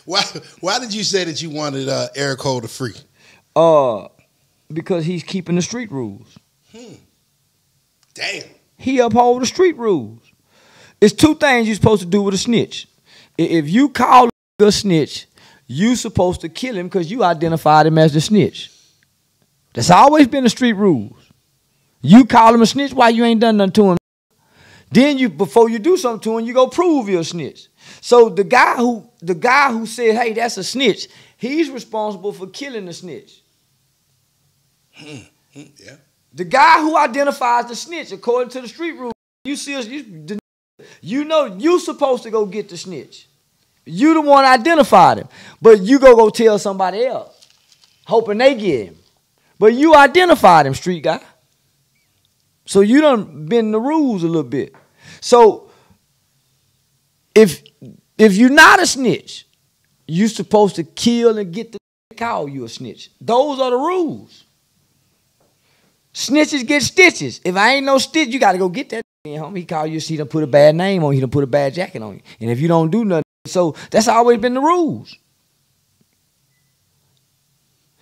Why did you say that you wanted Eric Holder free? Because he's keeping the street rules. Damn. He uphold the street rules. It's two things you're supposed to do with a snitch. If you call a snitch, you supposed to kill him because you identified him as the snitch. That's always been the street rules. You call him a snitch, why you ain't done nothing to him? Then before you do something to him, you go prove you're a snitch. So the guy who said, hey, that's a snitch, he's responsible for killing the snitch. Yeah. The guy who identifies the snitch, according to the street rules, you know you supposed to go get the snitch. You the one identified him. But you go tell somebody else, hoping they get him. But you identified him, street guy. So you done bend the rules a little bit. So if you're not a snitch, you supposed to kill and get the call you a snitch. Those are the rules. Snitches get stitches. If I ain't no stitch, you got to go get that homie. He call you, he done put a bad name on you, he done put a bad jacket on you. And if you don't do nothing, so that's always been the rules.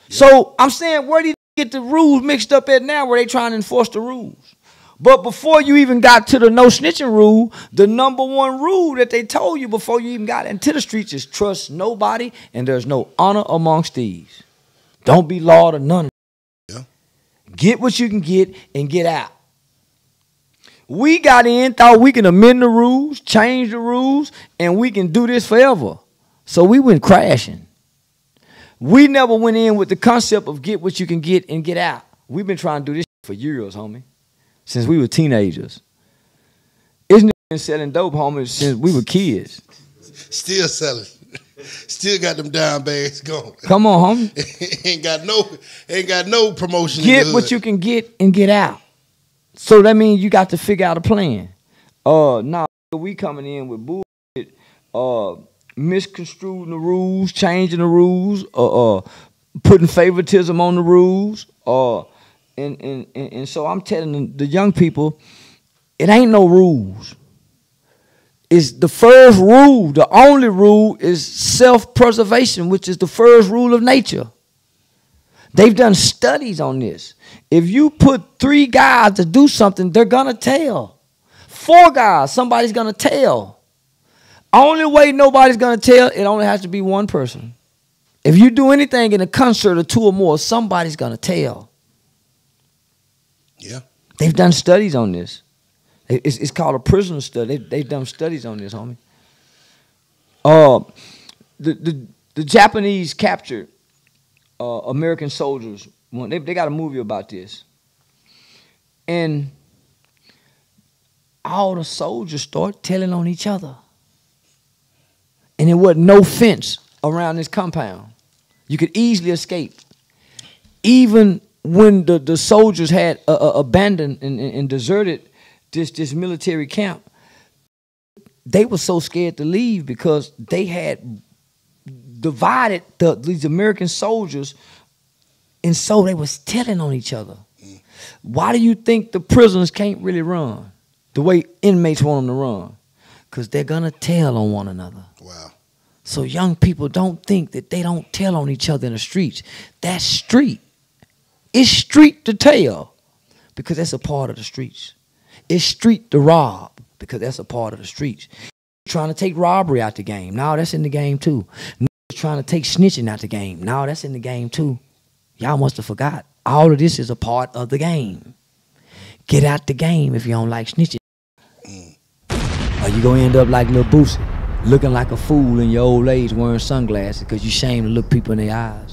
Yeah. So I'm saying, where do you get the rules mixed up at now where they trying to enforce the rules? But before you even got to the no snitching rule, the number one rule that they told you before you even got into the streets is trust nobody and there's no honor amongst thieves. Don't be law to none of them. Yeah. Get what you can get and get out. We got in, thought we can amend the rules, change the rules, and we can do this forever. So we went crashing. We never went in with the concept of get what you can get and get out. We've been trying to do this for years, homie. Since we were teenagers. Isn't it been selling dope, homie, since we were kids? Still selling. Still got them down bags going. Come on, homie. ain't got no promotion. Get what you can get and get out. So that means you got to figure out a plan. Now we coming in with bullshit, misconstruing the rules, changing the rules, putting favoritism on the rules, and so I'm telling the young people, it ain't no rules. It's the first rule, the only rule is self-preservation, which is the first rule of nature. They've done studies on this. If you put 3 guys to do something, they're going to tell. 4 guys, somebody's going to tell. Only way nobody's going to tell, it only has to be one person. If you do anything in a concert of 2 or more, somebody's going to tell. Yeah. They've done studies on this. It's called a prisoner study. They've done studies on this, homie. The Japanese captured American soldiers. They got a movie about this. And all the soldiers start telling on each other. And there wasn't no fence around this compound. You could easily escape. Even when the soldiers had abandoned and deserted this military camp, they were so scared to leave because they had divided these American soldiers, and so they was telling on each other. Why do you think the prisoners can't really run the way inmates want them to run? Because they're going to tell on one another. Wow. So young people don't think that they don't tell on each other in the streets. That's street. It's street to tell because that's a part of the streets. It's street to rob because that's a part of the streets. Trying to take robbery out the game. Now that's in the game too. Trying to take snitching out the game. Now that's in the game too. Y'all must have forgot. All of this is a part of the game. Get out the game if you don't like snitching. Or you gonna end up like Lil Boosie, looking like a fool in your old age wearing sunglasses because you ashamed to look people in the eyes.